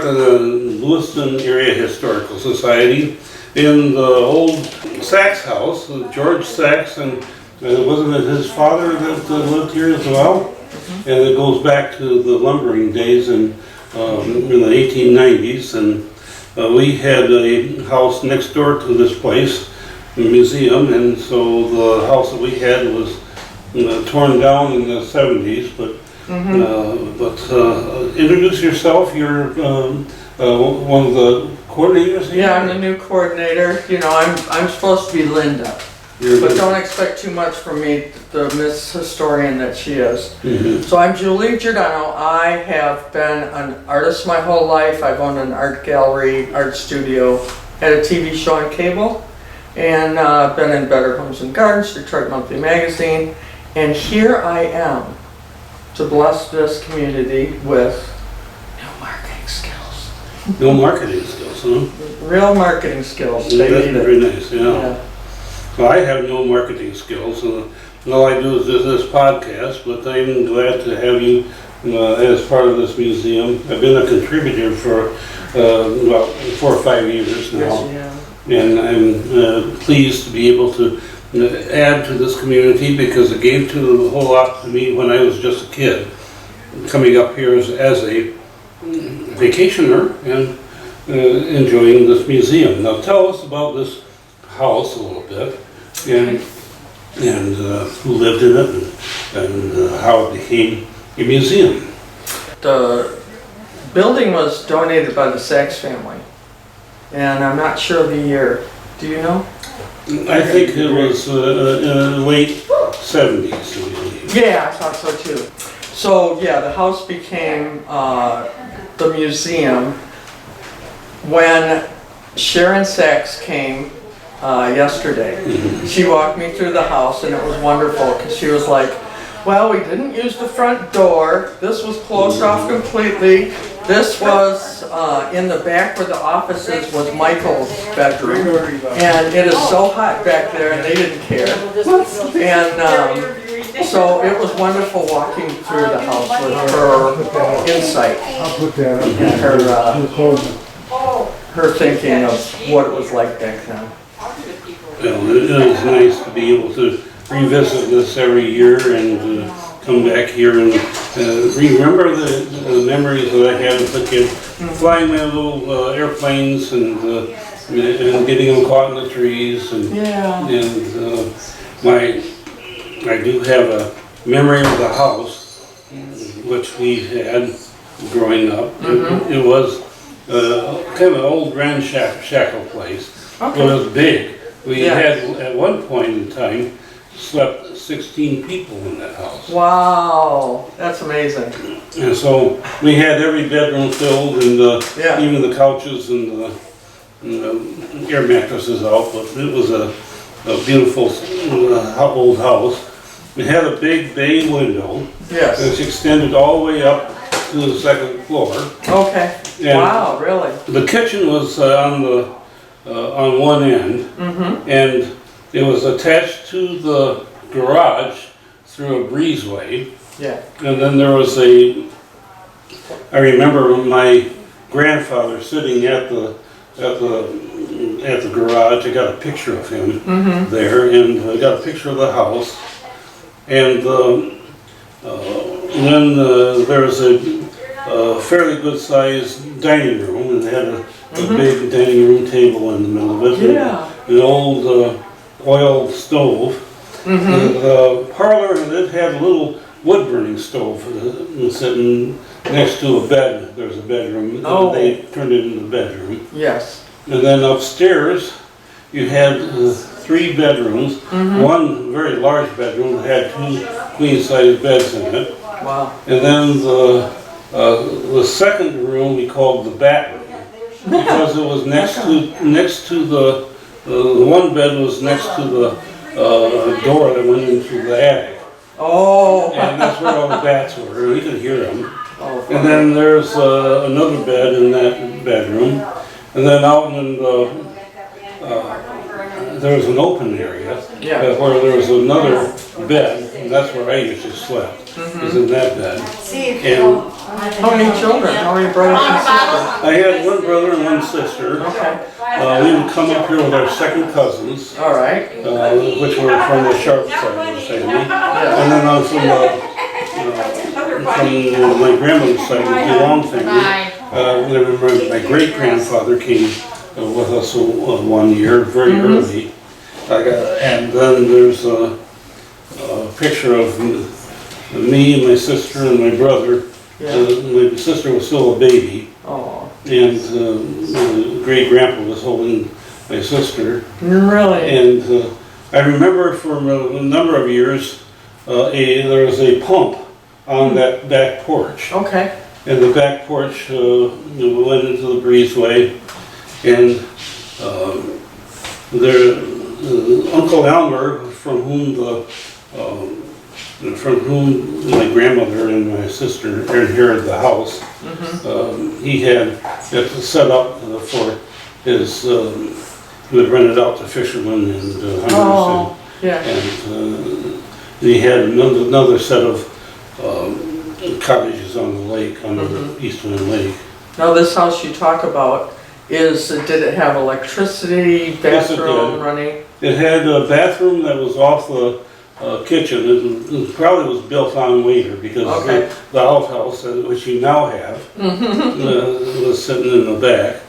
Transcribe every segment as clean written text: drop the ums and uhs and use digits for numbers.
part of the Lewiston Area Historical Society in the old Sachs house, George Sachs, and wasn't it his father that lived here as well? And it goes back to the lumbering days in the 1890s, and we had a house next door to this place, a museum, and so the house that we had was torn down in the 70s, but introduce yourself. You're one of the coordinators here? Yeah, I'm the new coordinator. You know, I'm supposed to be Linda, but don't expect too much from me, the Miss Historian that she is. So I'm Julie Giorgano. I have been an artist my whole life. I've owned an art gallery, art studio, had a TV show on cable, and been in Better Homes and Gardens, Detroit Monthly Magazine, and here I am to bless this community with new marketing skills. No marketing skills, huh? Real marketing skills. That's very nice, yeah. Well, I have no marketing skills. All I do is this podcast, but I'm glad to have you as part of this museum. I've been a contributor for about 4 or 5 years now. Yes, and I'm pleased to be able to add to this community because it gave to a whole lot to me when I was just a kid, coming up here as a vacationer and enjoying this museum. Now tell us about this house a little bit and who lived in it and how it became a museum. The building was donated by the Sachs family, and I'm not sure the year. Do you know? I think it was in the late 70s. Yeah, I thought so too. So yeah, the house became the museum when Sharon Sachs came yesterday. She walked me through the house and it was wonderful because she was like, well, we didn't use the front door. This was closed off completely. This was in the back where the office is was Michael's bedroom. And it is so hot back there and they didn't care. And so it was wonderful walking through the house with her insight and her thinking of what it was like back then. Well, it is nice to be able to revisit this every year and come back here and remember the memories that I had as a kid, flying my little airplanes and getting them caught in the trees. And I do have a memory of the house, which we had growing up. It was kind of an old ramshackle place. Okay. It was big. We had, at one point in time, slept 16 people in that house. Wow, that's amazing. And so we had every bedroom filled and even the couches and the air mattresses out, but it was a beautiful old house. It had a big bay window. Yes. Which extended all the way up to the second floor. Okay. And wow, really? The kitchen was on one end, and it was attached to the garage through a breezeway. Yeah. And then there was I remember my grandfather sitting at the garage. I got a picture of him there, and I got a picture of the house. And then there was a fairly good sized dining room, and it had a big dining room table in the middle of it. Yeah. An old oil stove. The parlor, it had a little wood burning stove sitting next to a bed. There's a bedroom. Oh. They turned it into a bedroom. Yes. And then upstairs, you had 3 bedrooms. One very large bedroom that had 2 queen-sized beds in it. Wow. And then the second room we called the bat room because it was next to the one bed was next to the door that went into the attic. Oh. And that's where all the bats were. We could hear them. Oh, and then there's another bed in that bedroom. And then out in there was an open area where there was another bed and that's where I usually slept, was in that bed. And How many children? How many brothers and sisters? I had one brother and one sister. Okay. We would come up here with our second cousins, All right. which were from the Sharp side of the family. And then I'm from my grandmother's side, the DeLong family. I remember my great-grandfather came with us one year, very early. And then there's a picture of me, my sister, and my brother. My sister was still a baby. Oh. And great-grandpa was holding my sister. Really? And I remember for a number of years, there was a pump on that back porch. Okay. And the back porch went into the breezeway. And Uncle Elmer, from whom my grandmother and my sister inherited the house, he had it set up for his, he would rent it out to fishermen and hunters. Oh, yeah. And he had another set of cottages on the lake, on the Eastland Lake. Now this house you talk about, did it have electricity, bathroom running? It had a bathroom that was off the kitchen. It probably was built on later because the outhouse, which you now have, was sitting in the back.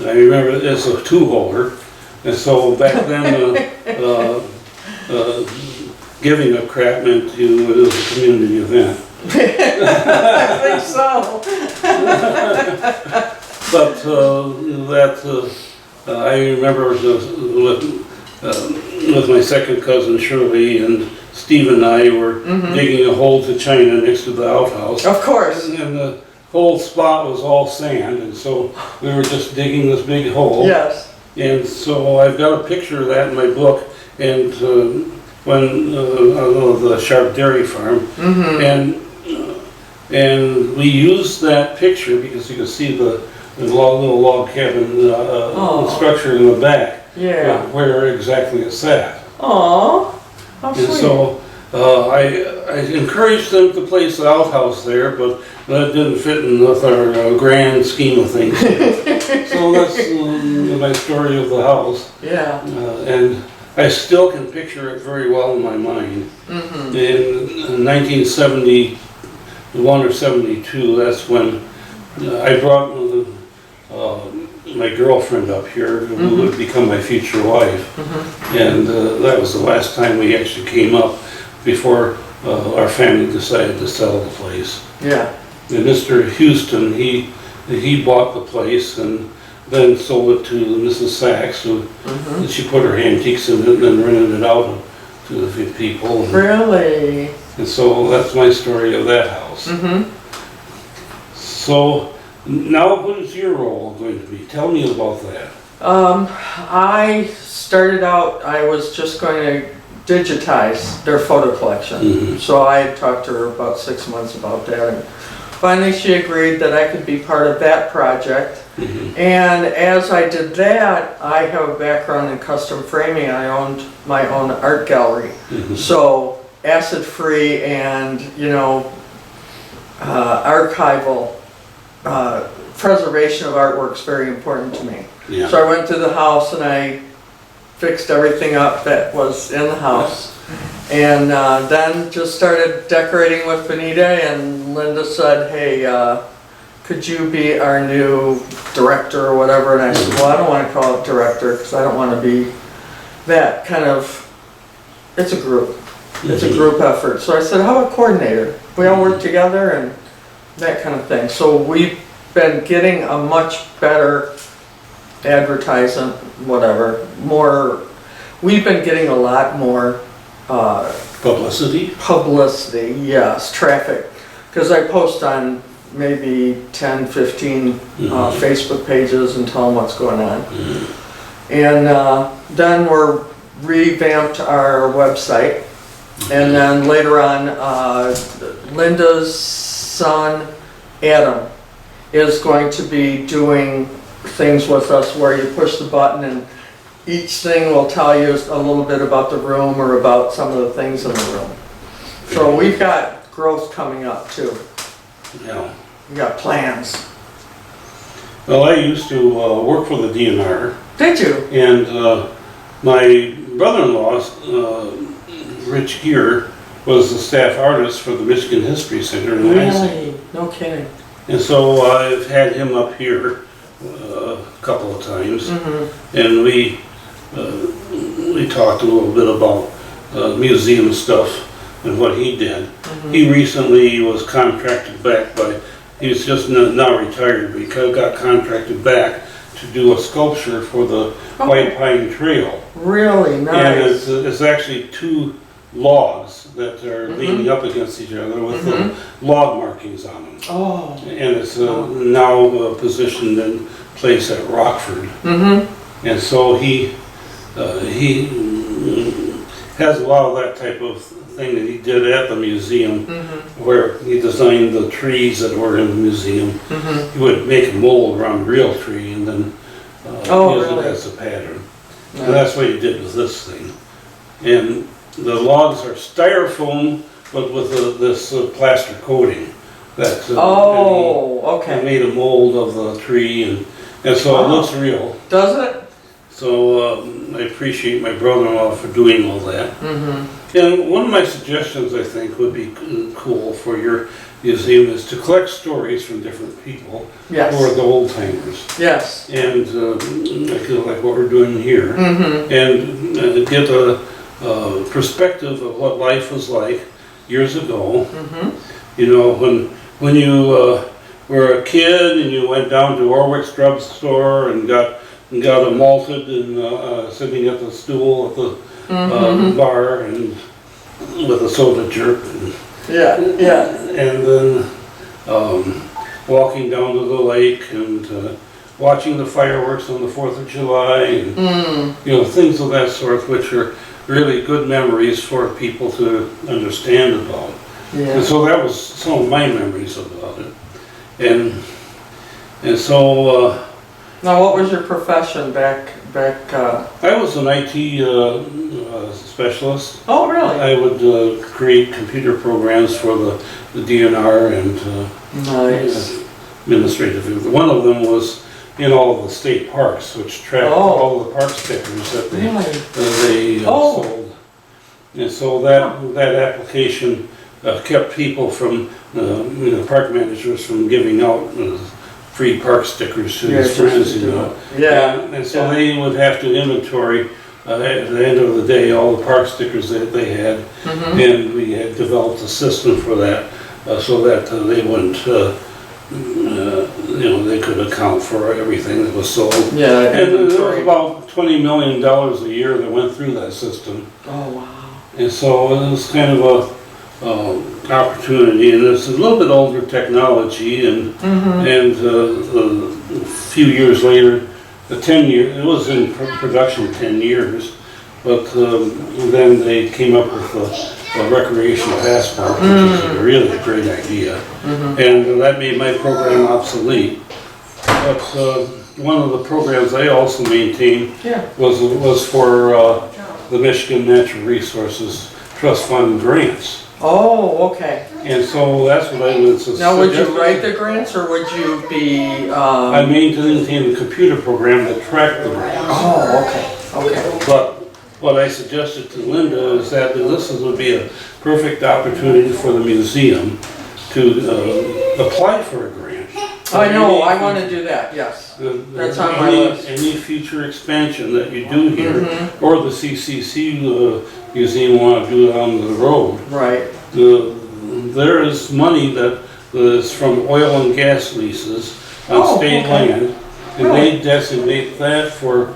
I remember it's a two-holder, and so back then giving a crap meant it was a community event. I think so. But I remember with my second cousin Shirley and Steve and I were digging a hole to China next to the outhouse. Of course. And the whole spot was all sand, and so we were just digging this big hole. Yes. And so I've got a picture of that in my book, and when the Sharp Dairy Farm, and we used that picture because you could see the little log cabin structure in the back. Yeah. Where exactly it sat. Aww, how sweet. And so I encouraged them to place the outhouse there, but that didn't fit in with our grand scheme of things. So that's my story of the house. Yeah. And I still can picture it very well in my mind. In 1971 or 72, that's when I brought my girlfriend up here, who would become my future wife. And that was the last time we actually came up before our family decided to sell the place. Yeah. And Mr. Houston, he bought the place and then sold it to Mrs. Sachs, who she put her antiques in it and then rented it out to the people. Really? And so that's my story of that house. So now what is your role going to be? Tell me about that. I started out, I was just going to digitize their photo collection. So I talked to her about 6 months about that. And finally she agreed that I could be part of that project. And as I did that, I have a background in custom framing. I owned my own art gallery. So acid-free and, archival preservation of artwork is very important to me. Yeah. So I went to the house and I fixed everything up that was in the house. And then just started decorating with Benita, and Linda said, hey, could you be our new director or whatever? And I said, well, I don't want to call it director because I don't want to be that kind of, it's a group. It's a group effort. So I said, how about coordinator? We all work together and that kind of thing. So we've been getting a much better advertisement, whatever, we've been getting a lot more Publicity? Publicity, yes, traffic. Because I post on maybe 10, 15 Facebook pages and tell them what's going on. And then we're revamped our website. And then later on, Linda's son, Adam, is going to be doing things with us where you push the button and each thing will tell you a little bit about the room or about some of the things in the room. So we've got growth coming up too. Yeah. We got plans. Well, I used to work for the DNR, Did you? and my brother-in-law, Rich Gear, was the staff artist for the Michigan History Center in Lansing. Really? No kidding. And so I've had him up here a couple of times, and we talked a little bit about museum stuff and what he did. He recently was contracted back by, he's just now retired, but he got contracted back to do a sculpture for the White Pine Trail. Really And nice. it's actually two logs that are leaning up against each other with the log markings on them. Oh. And it's now positioned in place at Rockford. And so he has a lot of that type of thing that he did at the museum, where he designed the trees that were in the museum. He would make a mold around a real tree and then use it as a pattern. And that's what he did with this thing. And the logs are styrofoam, but with this plaster coating. That Okay. he made a mold of the tree, and so it looks real. Does it? So I appreciate my brother-in-law for doing all that. And one of my suggestions, I think, would be cool for your museum is to collect stories from different people Yes. who are the old timers. Yes. And like what we're doing here, and get a perspective of what life was like years ago. You know, when you were a kid and you went down to Orwick's drugstore and got a malted and sitting at the stool at the bar and with a soda jerk. And then walking down to the lake and watching the fireworks on the 4th of July and you know, things of that sort, which are really good memories for people to understand about. And so that was some of my memories about it. And so Now, what was your profession back? I was an IT specialist. Oh, really? I would create computer programs for the DNR and Nice. administrative. One of them was in all of the state parks, which tracked all of the park stickers that they sold. And so that application kept people from, you know, park managers from giving out free park stickers to their friends, you know. And so they would have to inventory at the end of the day all the park stickers that they had, and we had developed a system for that so that they wouldn't, you know, they could account for everything that was sold. And there was about $20 million a year that went through that system. Oh, wow. And so it was kind of a opportunity, and it's a little bit older technology, and a few years later, it was in production 10 years, but then they came up with a recreational passport, which is really a great idea, and that made my program obsolete. But one of the programs I also maintained was for the Michigan Natural Resources Trust Fund grants. Oh, okay. And so that's what I would suggest. Now, would you write the grants, or would you be? I maintained a computer program that tracked the grants. Oh, okay. But what I suggested to Linda is that this would be a perfect opportunity for the museum to apply for a grant. I know, I want to do that, yes. That's on my list. Any future expansion that you do here, or the CCC museum want to do down the road. Right. There is money that is from oil and gas leases on state land, and they designate that for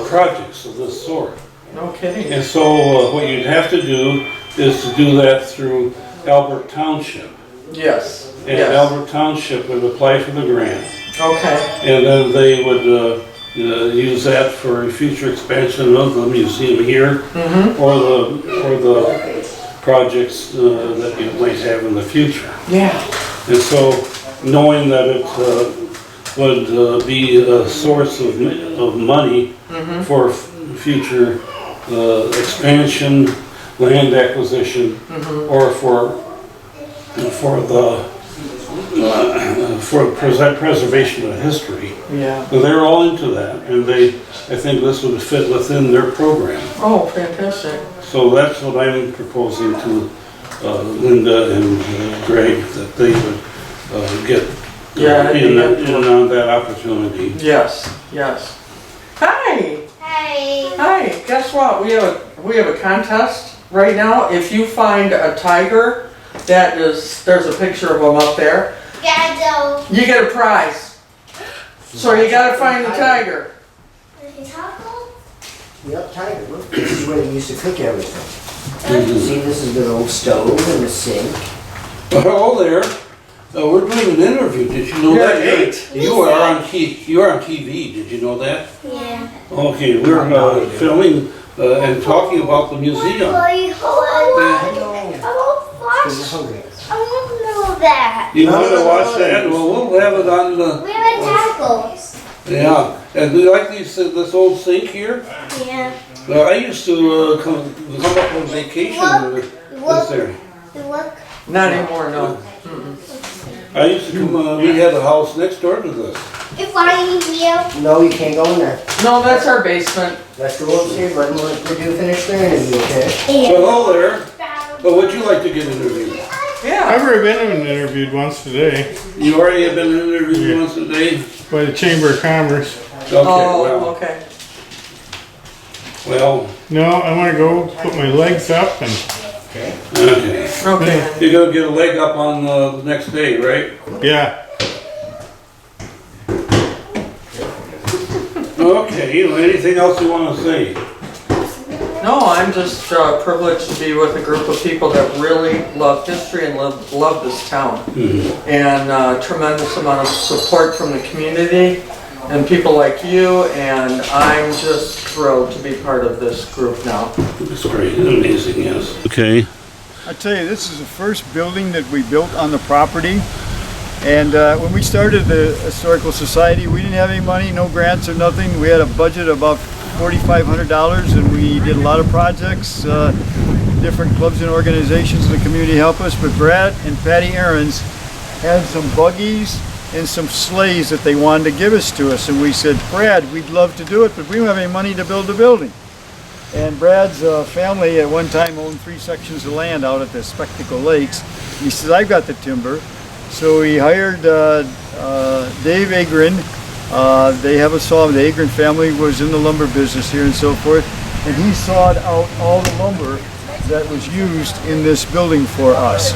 projects of this sort. No kidding. And so what you'd have to do is to do that through Albert Township. Yes. And Albert Township would apply for the grant. Okay. And then they would use that for future expansion of the museum here, or the projects that you might have in the future. Yeah. And so, knowing that it would be a source of money for future expansion, land acquisition or for preservation of history. Yeah. So they're all into that, and I think this would fit within their program. Oh, fantastic. So that's what I'm proposing to Linda and Greg, that they would get in on that opportunity. Yes, yes. Hi. Hi. Guess what? We have a contest right now. If you find a tiger, there's a picture of them up there. You get a prize. So you gotta find the tiger. Yep, tiger. Look, this is where they used to cook everything. See, this is the old stove and the sink. Hello there. We're doing an interview. Did you know that? You are on TV. Did you know that? Yeah. Okay, we're filming and talking about the museum. I want to know that. You want to watch that? Well, we'll have it on the. Where are tacos? Yeah, and do you like this old sink here? Yeah. I used to come up on vacation with this area. Look. Not anymore, no. I used to come. We had a house next door to this. If I you. No, you can't go in there. No, that's our basement. Let's go upstairs, let them finish their interview, okay? So hello there. But would you like to get interviewed? Yeah. I've already been interviewed once today You already have been interviewed once a day. by the Chamber of Commerce. Okay, Oh, okay. well, No, I want to go put my legs up and okay. Okay. You're gonna get a leg up on the next day, right? yeah. Okay, well, anything else you want to say? No, I'm just privileged to be with a group of people that really love history and love this town. And tremendous amount of support from the community and people like you, and I'm just thrilled to be part of this group now. It's great, amazing, yes. Okay. I tell you, this is the first building that we built on the property. And when we started the Historical Society, we didn't have any money, no grants or nothing. We had a budget of about $4,500, and we did a lot of projects. Different clubs and organizations in the community help us. But Brad and Patty Aarons had some buggies and some sleighs that they wanted to give us to us. And we said, Brad, we'd love to do it, but we don't have any money to build the building. And Brad's family at one time owned 3 sections of land out at the Spectacle Lakes. He says, I've got the timber. So he hired Dave Agrin. They have a saw. The Agrin family was in the lumber business here and so forth. And he sawed out all the lumber that was used in this building for us.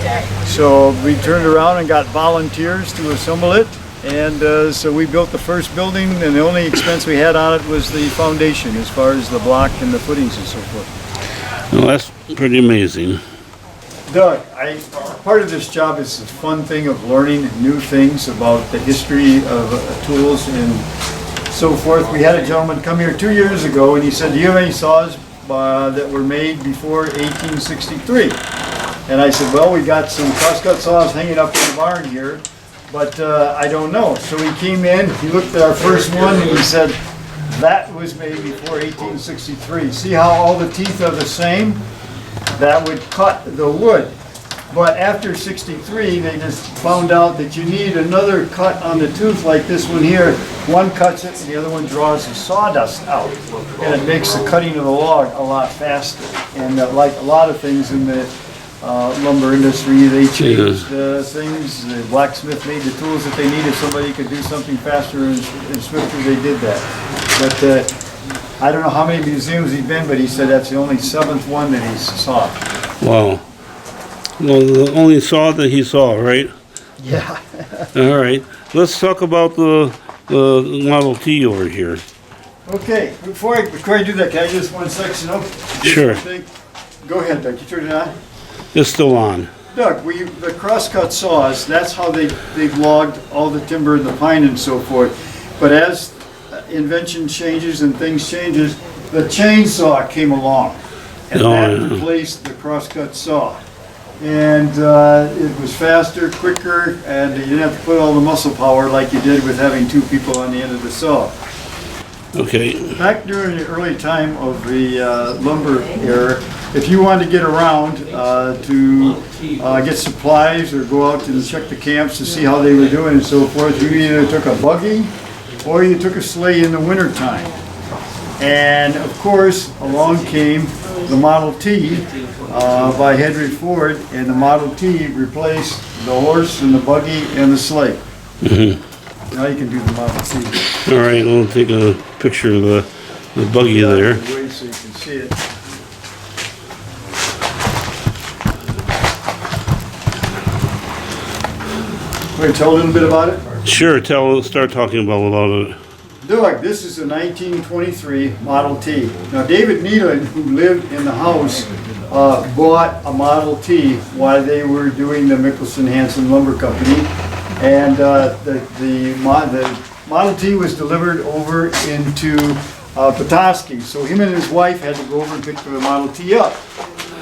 So we turned around and got volunteers to assemble it. And so we built the first building, and the only expense we had on it was the foundation as far as the block and the footings and so forth. Well, that's pretty amazing. Doug, part of this job is the fun thing of learning new things about the history of tools and so forth. We had a gentleman come here 2 years ago and he said, do you have any saws that were made before 1863? And I said, well, we got some crosscut saws hanging up in the barn here, but I don't know. So he came in, he looked at our first one and he said, that was made before 1863. See how all the teeth are the same? That would cut the wood. But after 63, they just found out that you need another cut on the tooth like this one here. One cuts it and the other one draws the sawdust out. And it makes the cutting of the log a lot faster. And like a lot of things in the lumber industry, they changed things. The blacksmith made the tools that they needed. Somebody could do something faster and swifter, they did that. But I don't know how many museums he's been, but he said that's the only 7th one that he's saw. Wow. Well, the only saw that he saw, right? Yeah. All right. Let's talk about the Model T over here. Okay, before I do that, can I just 1 second? Sure. Go ahead, Doug. You turn it on. It's still on. Doug, the crosscut saws, that's how they've logged all the timber and the pine and so forth. But as invention changes and things changes, the chainsaw came along. And that replaced the crosscut saw. And it was faster, quicker, and you didn't have to put all the muscle power like you did with having 2 people on the end of the saw. Okay. Back during the early time of the lumber era, if you wanted to get around to get supplies or go out and check the camps to see how they were doing and so forth, you either took a buggy or you took a sleigh in the wintertime. And of course, along came the Model T by Henry Ford, and the Model T replaced the horse and the buggy and the sleigh. Now you can do the Model T. All right, we'll take a picture of the buggy there. Wait so you can see it. Want to tell a little bit about it? Sure, start talking about it. Doug, this is a 1923 Model T. Now, David Nealon, who lived in the house, bought a Model T while they were doing the Mickelson Hanson Lumber Company, and the Model T was delivered over into Petoskey. So him and his wife had to go over and pick the Model T up.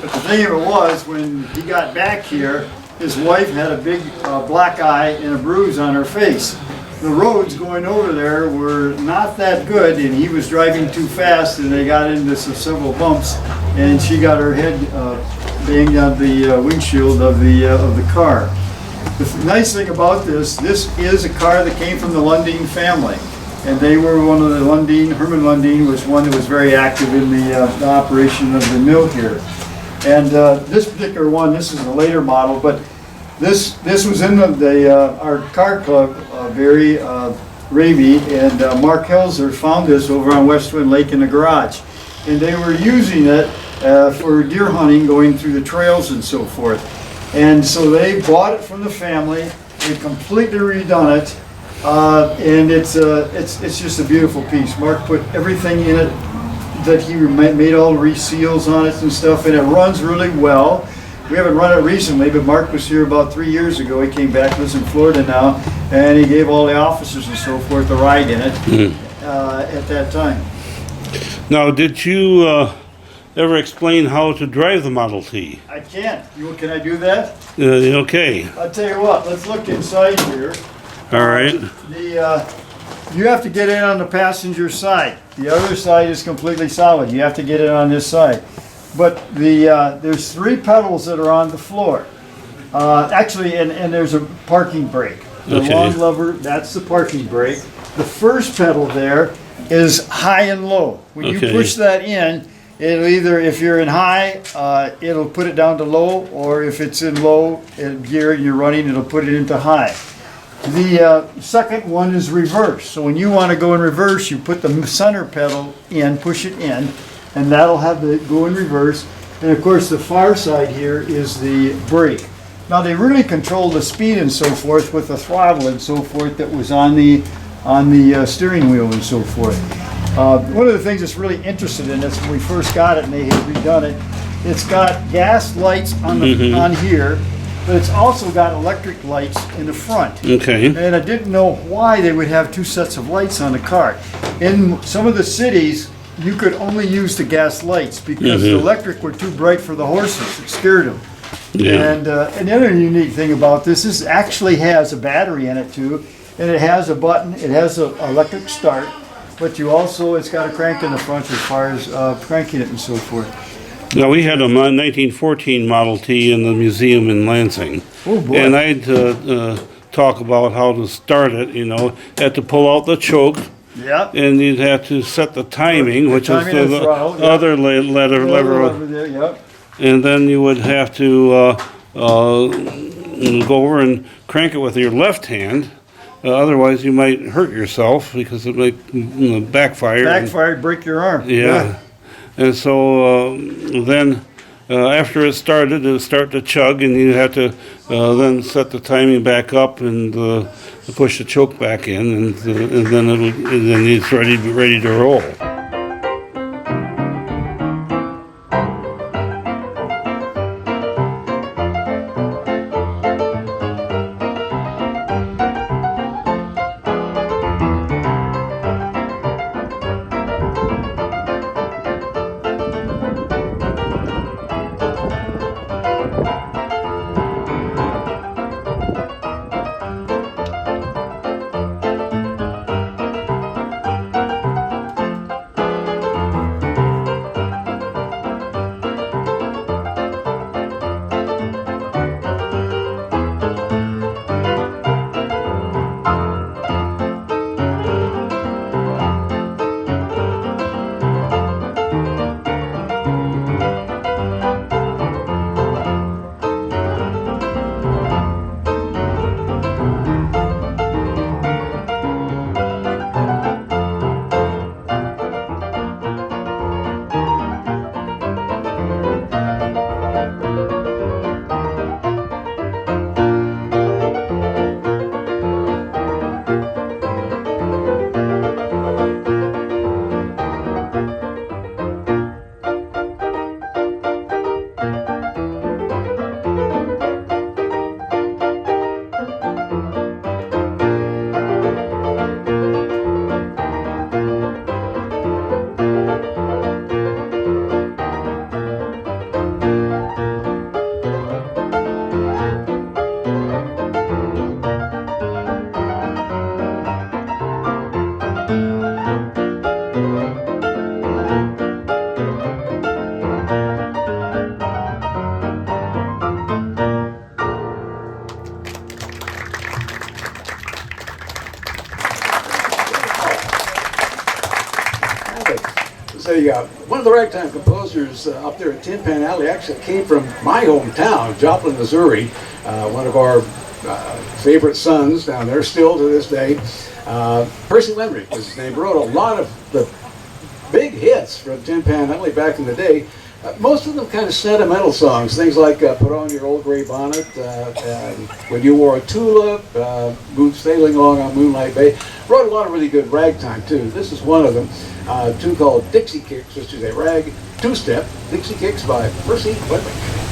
But the thing of it was, when he got back here, his wife had a big black eye and a bruise on her face. The roads going over there were not that good, and he was driving too fast, and they got into several bumps, and she got her head banged on the windshield of the car. The nice thing about this is a car that came from the Lundeen family, and they were one of the Herman Lundeen was one that was very active in the operation of the mill here. And this particular one, this is a later model, but this was in our car club, Barry Raby and Mark Helzer found this over on West Wind Lake in the garage. And they were using it for deer hunting, going through the trails and so forth. And so they bought it from the family, they completely redone it, and it's just a beautiful piece. Mark put everything in it that he made all the reseals on it and stuff, and it runs really well. We haven't run it recently, but Mark was here about 3 years ago. He came back, lives in Florida now, and he gave all the officers and so forth a ride in it at that time. Now, did you ever explain how to drive the Model T? I can't. Can I do that? Okay. I'll tell you what, let's look inside here. All right. You have to get in on the passenger side. The other side is completely solid. You have to get in on this side. But there's 3 pedals that are on the floor. Actually, and there's a parking brake. The long lever, that's the parking brake. The first pedal there is high and low. When you push that in, it'll either, if you're in high, it'll put it down to low, or if it's in low gear and you're running, it'll put it into high. The second one is reverse. So when you want to go in reverse, you put the center pedal in, push it in, and that'll have it go in reverse. And of course the far side here is the brake. Now they really control the speed and so forth with the throttle and so forth that was on the steering wheel and so forth. One of the things that's really interesting in this, when we first got it and they had redone it, it's got gas lights on here, but it's also got electric lights in the front. Okay. And I didn't know why they would have 2 sets of lights on the car. In some of the cities, you could only use the gas lights because the electric were too bright for the horses. It scared them. Yeah. And another unique thing about this actually has a battery in it too, and it has a button. It has an electric start, but it's got a crank in the front as far as cranking it and so forth. Now, we had a 1914 Model T in the museum in Lansing. Oh boy. And I'd talk about how to start it, had to pull out the choke, Yeah. and you'd have to set the timing, which is timing and the throttle, yeah. other lever. Lever there, yep. And then you would have to go over and crank it with your left hand. Otherwise, you might hurt yourself because it might backfire. Backfired, break your arm. Yeah. And so then after it started, it would start to chug, and you had to then set the timing back up and push the choke back in, and then it's ready to roll. say one of the ragtime composers up there at Tin Pan Alley actually came from my hometown, Joplin, Missouri. One of our favorite sons down there, still to this day. Percy Lenrick was his name. Wrote a lot of the big hits from Tin Pan Alley back in the day. Most of them kind of sentimental songs, things like Put On Your Old Gray Bonnet, When You Wore a Tulip, Moon Sailing Along on Moonlight Bay. Wrote a lot of really good ragtime too. This is one of them, a tune called Dixie Kicks, which is a rag two-step Dixie Kicks by Percy Lenrick.